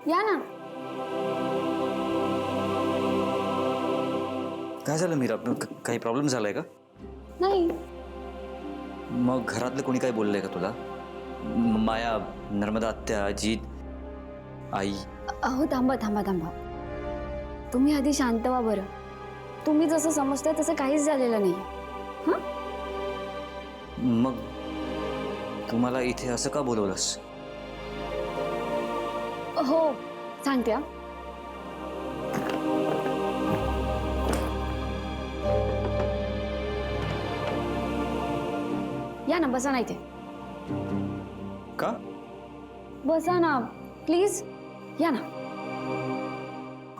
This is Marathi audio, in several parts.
या ना. काय झालं मीरा? काही प्रॉब्लेम झालाय का? नाही. मग घरातलं कोणी काय बोललंय का तुला? माया, नर्मदा आत्या, अजित, आई? अहो थांबा थांबा थांबा, तुम्ही आधी शांत व्हा बरं. तुम्ही जसं समजताय तसं काहीच झालेलं नाही. हां, मग तुम्हाला इथे असं का बोलवलंस? हो सांगते. हा, या ना, बसा ना इथे. का? बसा ना प्लीज, या ना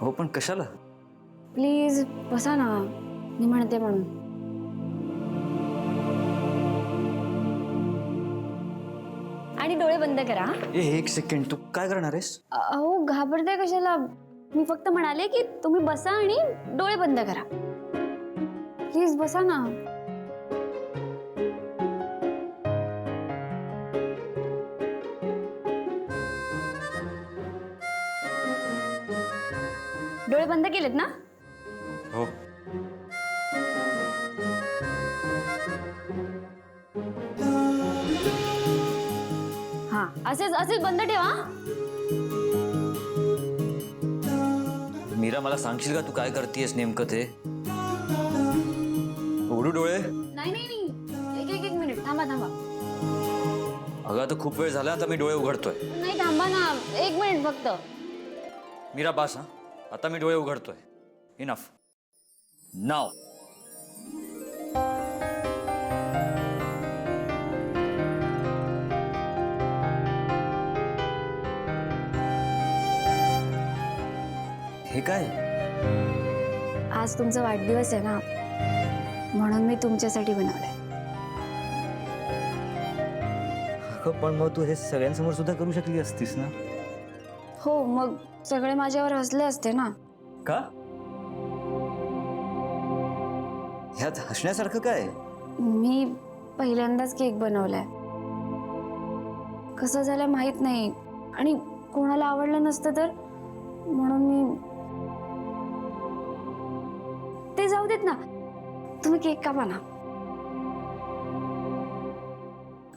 हो पण कशाला? प्लीज, बसा ना, मी म्हणते म्हणून. आणि डोळे बंद करा. एक सेकंड, तू काय करणार आहेस? अहो घाबरताय कशाला? मी फक्त म्हणाले की तुम्ही बसा आणि डोळे बंद करा. प्लीज बसा ना. डोळे बंद केलेत ना? हो. हा, असेच असेच बंद ठेवा. मीरा, मला सांगशील का तू काय करतेयस नेमकं ते? उघडू डोळे. नाही नाही नाही, एक मिनिट थांबा थांबा. अगं आता खूप वेळ झाला, आता मी डोळे उघडतोय. नाही थांबा ना, एक मिनिट फक्त. मीरा बास, हा आता मी डोळे उघडतोय. इनफ नाव. हे काय? आज तुमचा वाढदिवस आहे ना, म्हणून मी तुमच्यासाठी बनवलंय. अगं पण मग तू हे सगळ्यांसमोर सुद्धा करू शकली असतीस ना? हो, मग सगळे माझ्यावर हसले असते ना. का? ह्यात हसण्यासारखं काय? मी पहिल्यांदाच केक बनवलाय. कसं झालं माहित नाही, आणि कोणाला आवडलं नसतं तर म्हणून मी. ते जाऊ देत ना, तुम्ही केक कापा ना.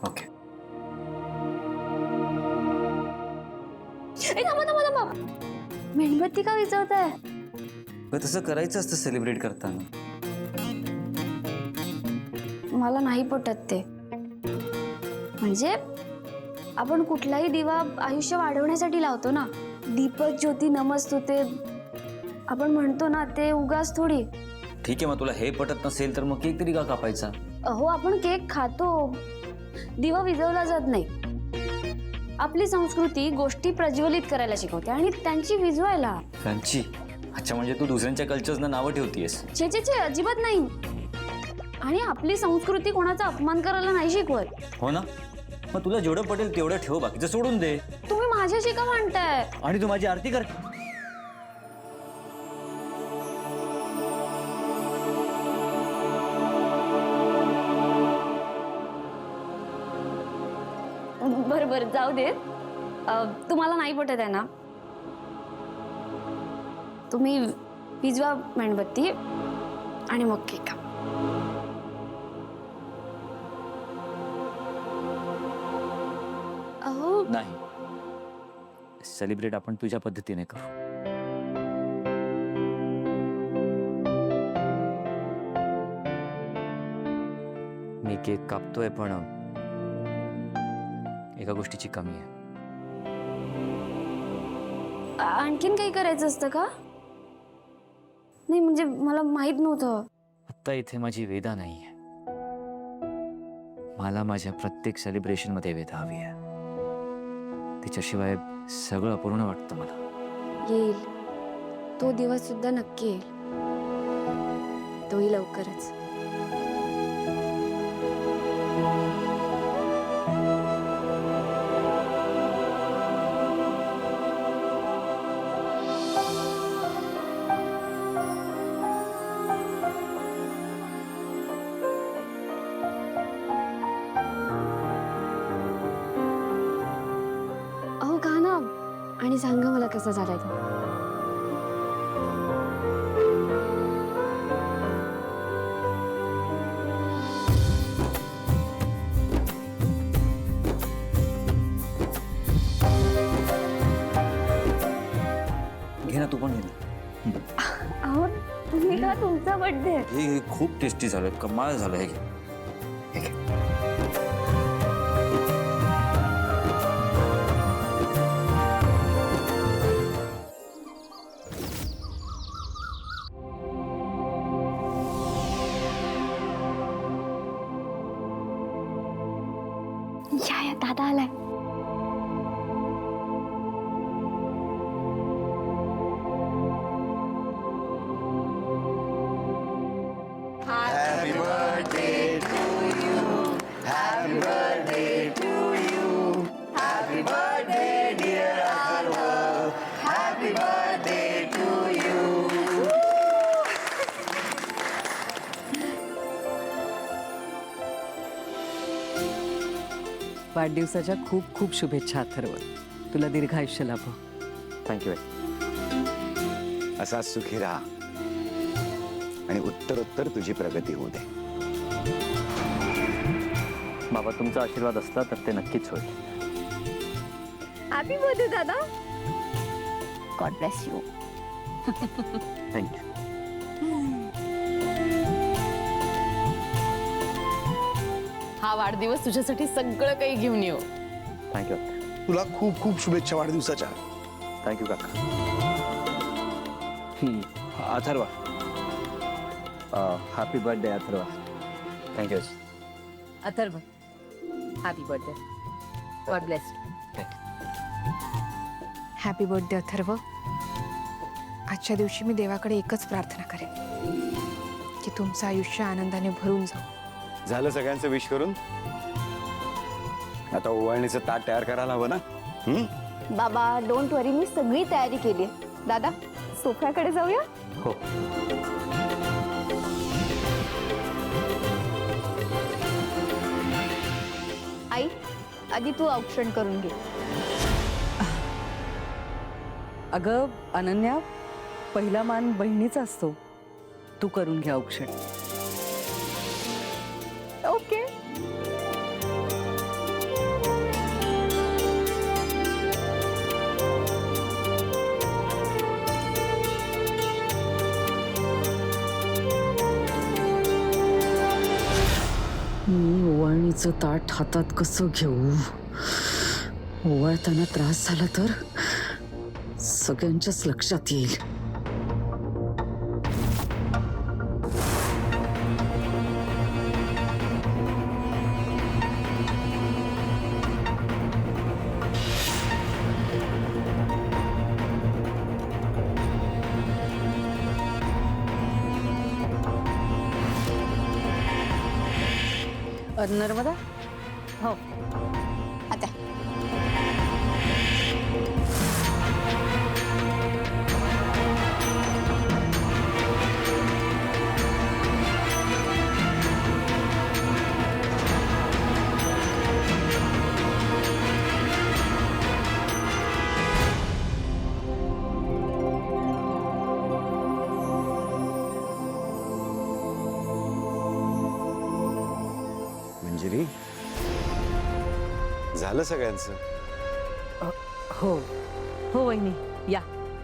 ओके. थांबा थांबा थांबा, मेणबत्ती का विझवताय? तसं करायचं असतं सेलिब्रेट करताना. मला नाही पटत ते. म्हणजे आपण कुठलाही दिवा आयुष्य वाढवण्यासाठी लावतो ना. दीपक ज्योती नमस्तुते आपण म्हणतो ना, ते उगाच थोडी. ठीक आहे, मग तुला हे पटत नसेल तर मग केक तरी का कापायचा? अहो आपण केक खातो, दिवा विझवला जात नाही. आपली संस्कृती गोष्टी प्रज्वलित करायला शिकवते आणि त्यांची विझवायला. त्यांची? अच्छा, म्हणजे तू दुसऱ्यांच्या कल्चर्सना नावं ठेवतीयस? छे छे छे, अजिबात नाही. आणि आपली संस्कृती कोणाचा अपमान करायला नाही शिकवत. हो ना, मग तुला जेवढं पटेल तेवढं ठेव, बाकीचं सोडून दे. तुम्ही माझ्याशी का म्हणताय? आणि तू माझी आरती कर. बरं बरं, जाऊ देत. तुम्हाला नाही पटत आहे ना, तुम्ही विझवा मेणबत्ती आणि मग केक कापा. अहो नाही, सेलिब्रेट आपण तुझ्या पद्धतीने करू. मी केक कापतोय पण एका गोष्टीची कमी आहे. आणखीन काही करायचं असतं का? नाही म्हणजे मला माहित नव्हतं. आत्ता इथे माझी वेदा नाहीये. मला माझ्या प्रत्येक सेलिब्रेशन मध्ये वेदा हवी आहे. तिच्याशिवाय सगळं अपूर्ण वाटतं मला. येईल तो दिवस सुद्धा, नक्की येईल. तोही लवकरच. सांगा मला कसं झालंय ते. घे ना, तू पण घे ना. अहो तुम्ही का, तुमचा बर्थडे आहे. हे खूप टेस्टी झालं, कमाल झालं. हे घे. हे घे. या दादा आलाय. वाढदिवसाच्या खूप खूप शुभेच्छा अथर्व. तुला दीर्घ आयुष्य लाभो. थँक्यू. असाच सुखी राहा आणि उत्तरोत्तर तुझी प्रगती होऊ दे. बाबा, तुमचा आशीर्वाद असला तर ते नक्कीच होईल. हॅपी बर्थडे दादा. God bless you. थँक्यू. हा वाढदिवस तुझ्यासाठी सगळं काही घेऊन येऊ. थँक्यू. तुला खूप खूप शुभेच्छा वाढदिवसाच्या. थँक्यू काका. Atharva, happy birthday Atharva. Thank you. Atharva, happy birthday. God bless. Happy birthday Atharva. आजच्या दिवशी मी देवाकडे एकच प्रार्थना करेन की तुमचं आयुष्य आनंदाने भरून जाऊ. झालं सगळ्यांचं विश करून. आता ओवाळणीचं ताट तयार करायला हवं ना. बाबा डोंट वरी, मी सगळी तयारी केली. दादा सोफ्याकडे जाऊया. हो. आई आधी तू औक्षण करून घे. अगं अनन्या, पहिला मान बहिणीचा असतो. तू करून घ्या औक्षण. ओके. मी ओवाळणीचं ताट हातात कसं घेऊ? ओवाळताना त्रास झाला तर सगळ्यांच्याच लक्षात येईल. नर्मदा. हो. आता मंजिरी, झालं सगळ्यांचं. हो हो वहिनी, या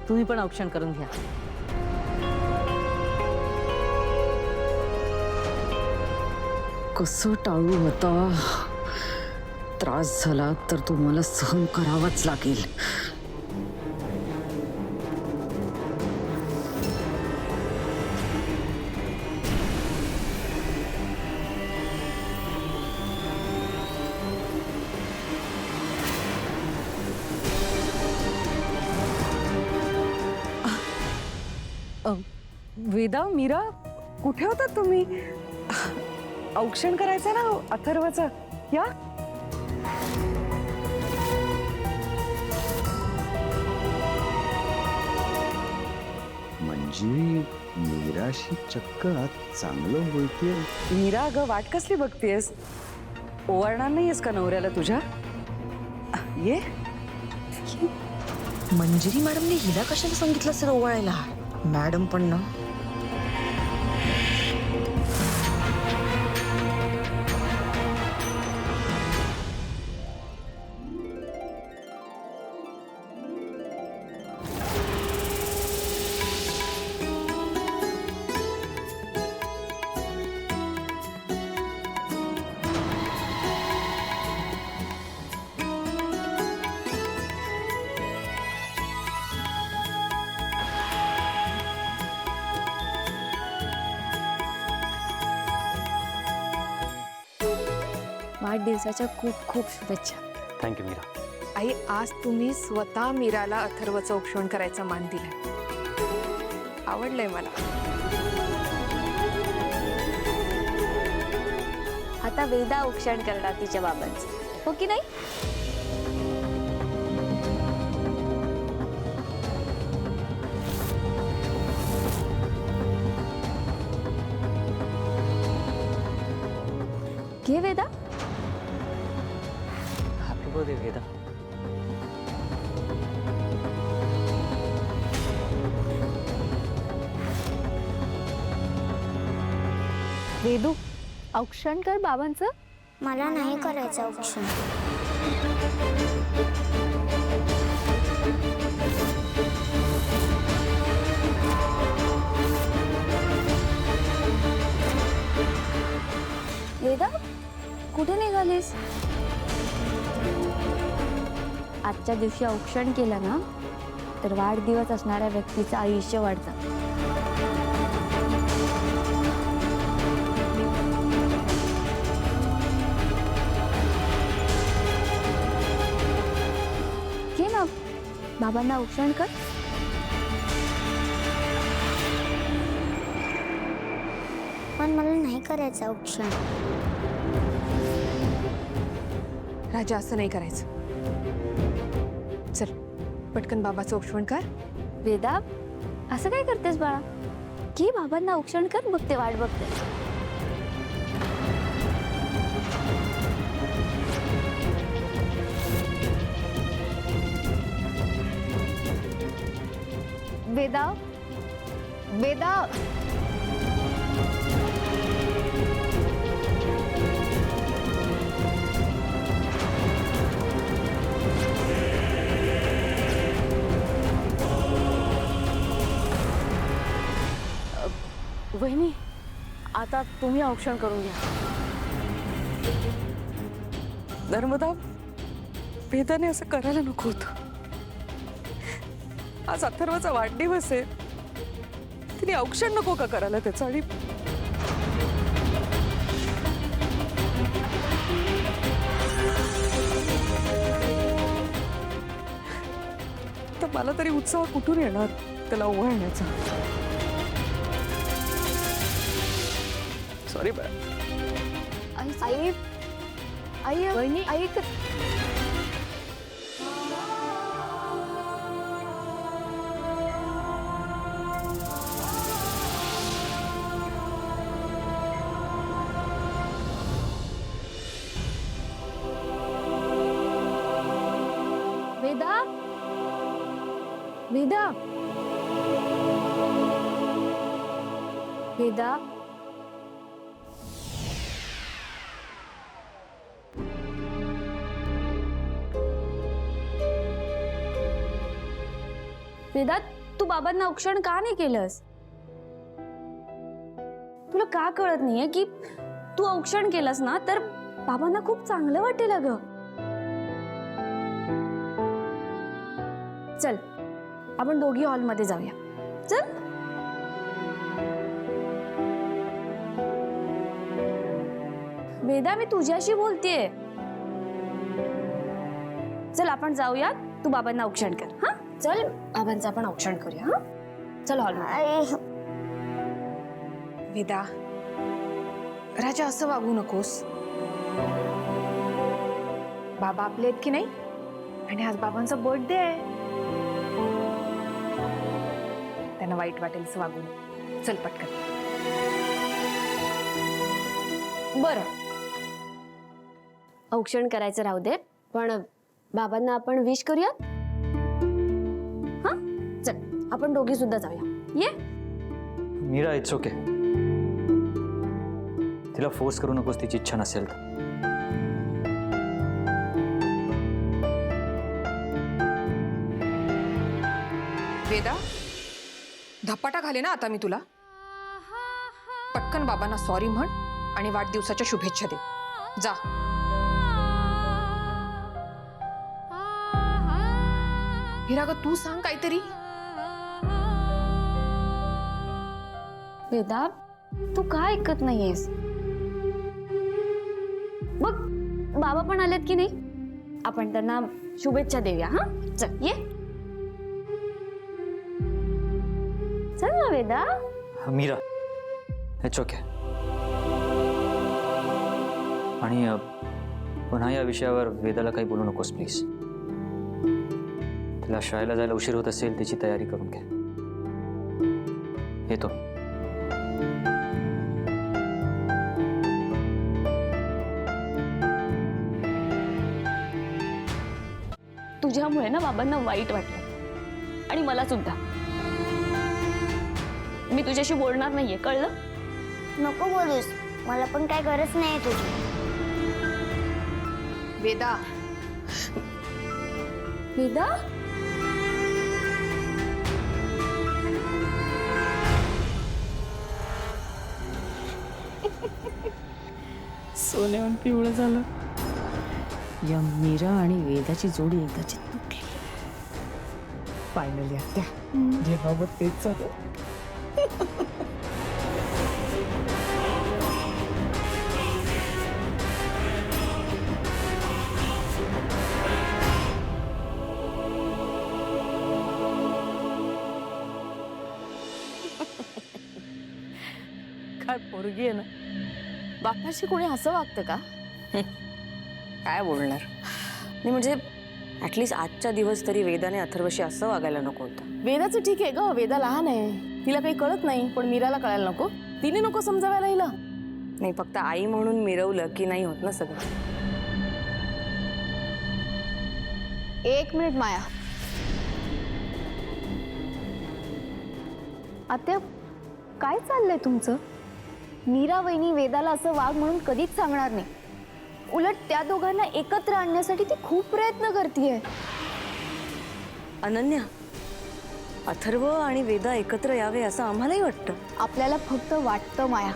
तुम्ही पण औक्षण करून घ्या. कसं टाळू आता? त्रास झाला तर तुम्हाला सहन करावाच लागेल. वेदा, मीरा, कुठे होतात तुम्ही? औक्षण करायचं ना अथर्वचं. या. मंजिरी मीराशी चक्क आज चांगलं बोलतेय. मीरा, अगं वाट कसली बघतेस? ओवाळणार नाहीयेस का नवऱ्याला तुझ्या? ये. मंजिरी मॅडमने हिला कशाला सांगितलं असेल ओवाळायला? मॅडम पण ना. वाढदिवसाच्या खूप खूप शुभेच्छा. थँक्यू मीरा. आई, आज तुम्ही स्वतः मीराला अथर्वचं औक्षण करायचा मान दिलाय. आवडलंय मला. आता वेदा औक्षण करणार तिच्या बाबांचं, हो की नाही? घे वेदा. Happy birthday Veda. वेदू, औक्षण कर बाबांचं. मला नाही करायचं औक्षण. वेदा, कुठे निघालीस? आजच्या दिवशी औक्षण केलं ना तर वाढदिवस असणाऱ्या व्यक्तीचं आयुष्य वाढतं. घे ना, बाबांना औक्षण कर. पण मला नाही करायचं औक्षण. राजा, असं नाही करायचं. चल, पटकन बाबाचं औक्षण कर. वेदा, असं काय करतेस बाळा? घे बाबांना औक्षण कर, बघते वाट बघते. वेदा, वेदा. वहिनी, आता तुम्ही औक्षण करून घ्या. नर्मदा, वेदाने असं करायला नको होतं. आज अथर्वचा वाढदिवस आहे. तिने औक्षण नको का करायला त्याचं? आणि तर मला तरी उत्साह कुठून येणार त्याला ओवाळण्याचा? Sorry ma'am. आई, आई, वहिनी. ऐक. वेदा, वेदा, वेदा. वेदा, तू बाबांना औक्षण का नाही केलंस? तुला का कळत नाहीये की तू औक्षण केलंस ना तर बाबांना खूप चांगलं वाटेल अगं. चल, आपण दोघी हॉलमध्ये जाऊया. चल. वेदा, मी तुझ्याशी बोलतेय. चल, आपण जाऊया. तू बाबांना औक्षण कर. हा, चल, बाबांचं आपण औक्षण करूया. हा, चल हॉलमध्ये. वेदा, राजा, असं वागू नकोस. बाबा आपले आहेत की नाही? आणि आज बाबांचा बर्थडे आहे. त्यांना वाईट वाटेल असं वागू नको. चल पटकन. बरं, औक्षण करायचं राहू दे, पण बाबांना आपण विश करूया. आपण दोघी सुद्धा जाऊया. ये. Meera, it's okay. तिला फोर्स करू नकोस तिची इच्छा नसेल तर. वेदा, धपाटा घाले ना आता मी तुला. पटकन बाबांना सॉरी म्हण आणि वाढदिवसाच्या शुभेच्छा दे. जा. हिरा ग, तू सांग काहीतरी. वेदा, तू का ऐकत नाहीयेस? बघ, बाबा पण आलेत की नाही. आपण त्यांना शुभेच्छा देऊया. हा, चल ये. चल ना वेदा. Mira, it's okay. आणि पुन्हा या विषयावर वेदाला काही बोलू नकोस प्लीज. तिला शाळेला जायला उशीर होत असेल, तिची तयारी करून घे. येतो. तुझ्यामुळे ना बाबांना वाईट वाटलं आणि मला सुद्धा. मी तुझ्याशी बोलणार नाहीये, कळलं? नको बोलूस, मला पण काय गरज नाही तुझी. वेदा, वेदा, सोन्याहून पिवळं झालं. या मीरा आणि वेदाची जोडी एकदाची तुटली. फायनली आत्या, जे बाबत तेच झालं. काय पोरगी आहे ना. बापाशी कोणी असं वागतं का? काय बोलणार नाही, म्हणजे ऍटलीस्ट आजच्या दिवस तरी वेदाने अथर्वशी असं वागायला नको होतं. वेदाचं ठीक आहे ग, वेदा लहान आहे, तिला काही कळत नाही. पण मीराला कळायला नको, तिने नको समजावायला हिला. नाही, फक्त आई म्हणून मिरवलं की नाही होत ना सगळं. 1 मिनिट माया. आत्या, काय चाललंय तुमचं? मीरा वहिनी वेदाला असं वाघ म्हणून कधीच सांगणार नाही. उलट त्या दोघांना एकत्र आणण्यासाठी ती खूप प्रयत्न करतेय. अनन्या, अथर्व आणि वेदा एकत्र यावे असं आम्हालाही वाटतं. आपल्याला फक्त वाटतं माया.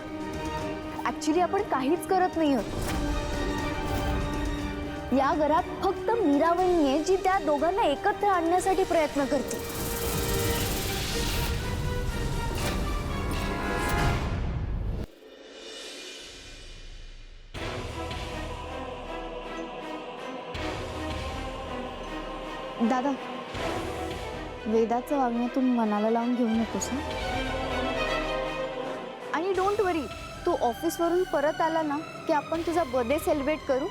ऍक्च्युली आपण काहीच करत नाही आहोत. या घरात फक्त मीरा वहिनी आहे जी त्या दोघांना एकत्र आणण्यासाठी प्रयत्न करते. दादा, वेदाचं वागण्यातून मनाला लावून घेऊ नकोस ना. आणि डोंट वरी, तू ऑफिसवरून परत आला ना की आपण तुझा बर्थडे सेलिब्रेट करू.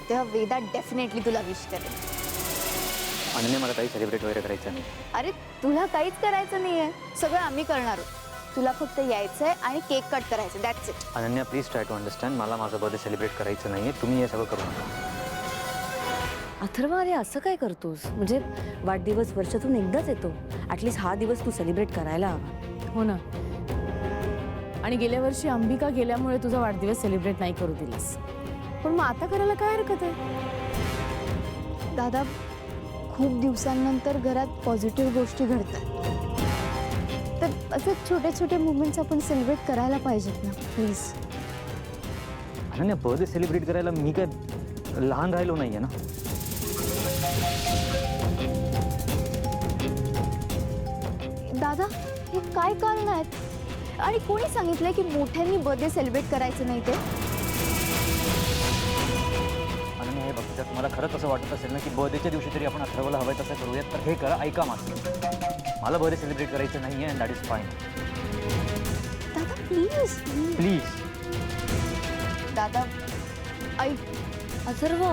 तेव्हा वेदा डेफिनेटली तुला विश करेल. अनन्या, मला काही सेलिब्रेट वगैरे करायचं नाही. अरे, तुला काहीच करायचं नाहीये, सगळं आम्ही करणार आहोत. तुला फक्त यायचंय आणि केक कट करायचं, that's it. Ananya, please try to understand. मला माझं बर्थडे सेलिब्रेट करायचं नाहीये. तुम्ही हे सगळं करू नका. अथर्व, अरे असं काय करतोस? म्हणजे वाढदिवस वर्षातून एकदाच येतो. ऍटलीस्ट हा दिवस तू सेलिब्रेट करायला हवा. हो ना. आणि गेल्या वर्षी अंबिका गेल्यामुळे तुझा वाढदिवस सेलिब्रेट नाही करू दिलास, पण मग आता करायला काय हरकत आहे? दादा, खूप दिवसांनंतर घरात पॉझिटिव्ह गोष्टी घडतात, तर असे छोटे छोटे मुवमेंट्स आपण सेलिब्रेट करायला पाहिजेत ना, प्लीज. अनन्या, बर्थडे सेलिब्रेट करायला मी काय लहान राहिलो नाहीये ना. दादा, हे काय कारण आहेत? आणि कोणी सांगितलंय की मोठ्यांनी बर्थडे सेलिब्रेट करायचं नाही ते? अनन्या, हे बघ, जर तुम्हाला खरंच असं वाटत असेल ना की बर्थडेच्या दिवशी तरी आपण अथर्वला हवंय तसं करूयात, तर हे करा. ऐका माझं. मला बर्थडे सेलिब्रेट करायचं नाहीये, अँड दॅट इज फाईन. दादा, प्लीज प्लीज. दादा, ऐक. अथर्व,